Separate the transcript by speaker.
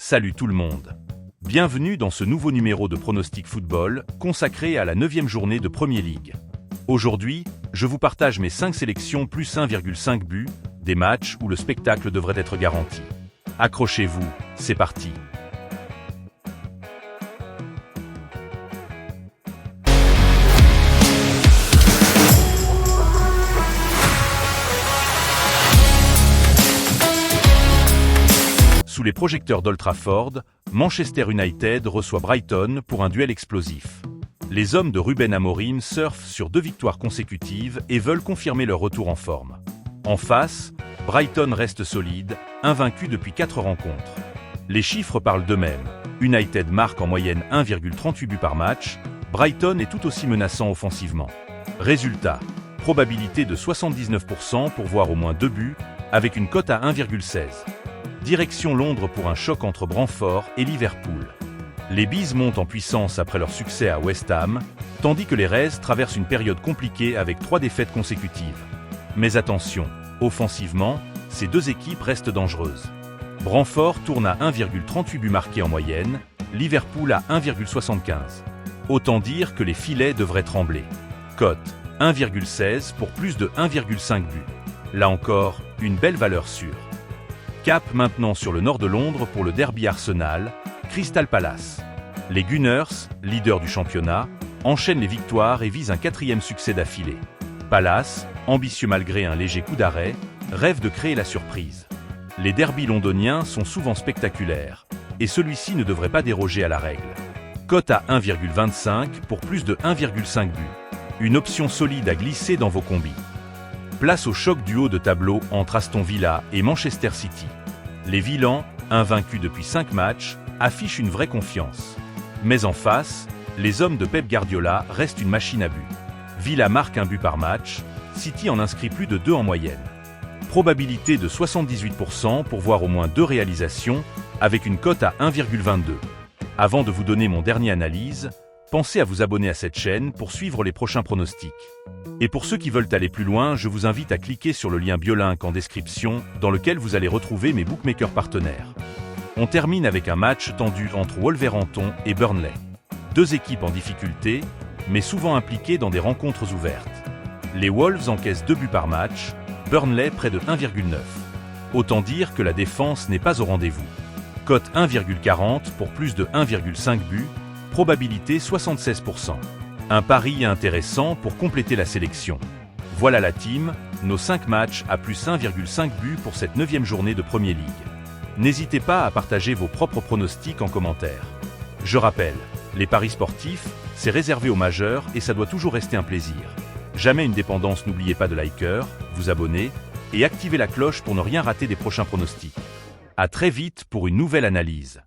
Speaker 1: Salut tout le monde. Bienvenue dans ce nouveau numéro de Pronostic Football, consacré à la 9e journée de Premier League. Aujourd'hui, je vous partage mes 5 sélections plus 1,5 buts, des matchs où le spectacle devrait être garanti. Accrochez-vous, c'est parti. Sous les projecteurs d'Old Trafford, Manchester United reçoit Brighton pour un duel explosif. Les hommes de Ruben Amorim surfent sur 2 victoires consécutives et veulent confirmer leur retour en forme. En face, Brighton reste solide, invaincu depuis 4 rencontres. Les chiffres parlent d'eux-mêmes. United marque en moyenne 1,38 buts par match, Brighton est tout aussi menaçant offensivement. Résultat, probabilité de 79% pour voir au moins 2 buts, avec une cote à 1,16. Direction Londres pour un choc entre Brentford et Liverpool. Les Bees montent en puissance après leur succès à West Ham, tandis que les Reds traversent une période compliquée avec 3 défaites consécutives. Mais attention, offensivement, ces 2 équipes restent dangereuses. Brentford tourne à 1,38 buts marqués en moyenne, Liverpool à 1,75. Autant dire que les filets devraient trembler. Cote 1,16 pour plus de 1,5 buts. Là encore, une belle valeur sûre. Cap maintenant sur le nord de Londres pour le derby Arsenal, Crystal Palace. Les Gunners, leaders du championnat, enchaînent les victoires et visent un 4e succès d'affilée. Palace, ambitieux malgré un léger coup d'arrêt, rêve de créer la surprise. Les derbys londoniens sont souvent spectaculaires, et celui-ci ne devrait pas déroger à la règle. Cote à 1,25 pour plus de 1,5 buts. Une option solide à glisser dans vos combis. Place au choc du haut de tableau entre Aston Villa et Manchester City. Les Villans, invaincus depuis 5 matchs, affichent une vraie confiance. Mais en face, les hommes de Pep Guardiola restent une machine à but. Villa marque un but par match, City en inscrit plus de 2 en moyenne. Probabilité de 78% pour voir au moins 2 réalisations, avec une cote à 1,22. Avant de vous donner mon dernier analyse, pensez à vous abonner à cette chaîne pour suivre les prochains pronostics. Et pour ceux qui veulent aller plus loin, je vous invite à cliquer sur le lien Biolink en description, dans lequel vous allez retrouver mes bookmakers partenaires. On termine avec un match tendu entre Wolverhampton et Burnley. 2 équipes en difficulté, mais souvent impliquées dans des rencontres ouvertes. Les Wolves encaissent 2 buts par match, Burnley près de 1,9. Autant dire que la défense n'est pas au rendez-vous. Cote 1,40 pour plus de 1,5 buts, probabilité 76%. Un pari intéressant pour compléter la sélection. Voilà la team, nos 5 matchs à plus 1,5 buts pour cette 9e journée de Premier League. N'hésitez pas à partager vos propres pronostics en commentaire. Je rappelle, les paris sportifs, c'est réservé aux majeurs et ça doit toujours rester un plaisir. Jamais une dépendance, n'oubliez pas de liker, vous abonner et activer la cloche pour ne rien rater des prochains pronostics. À très vite pour une nouvelle analyse.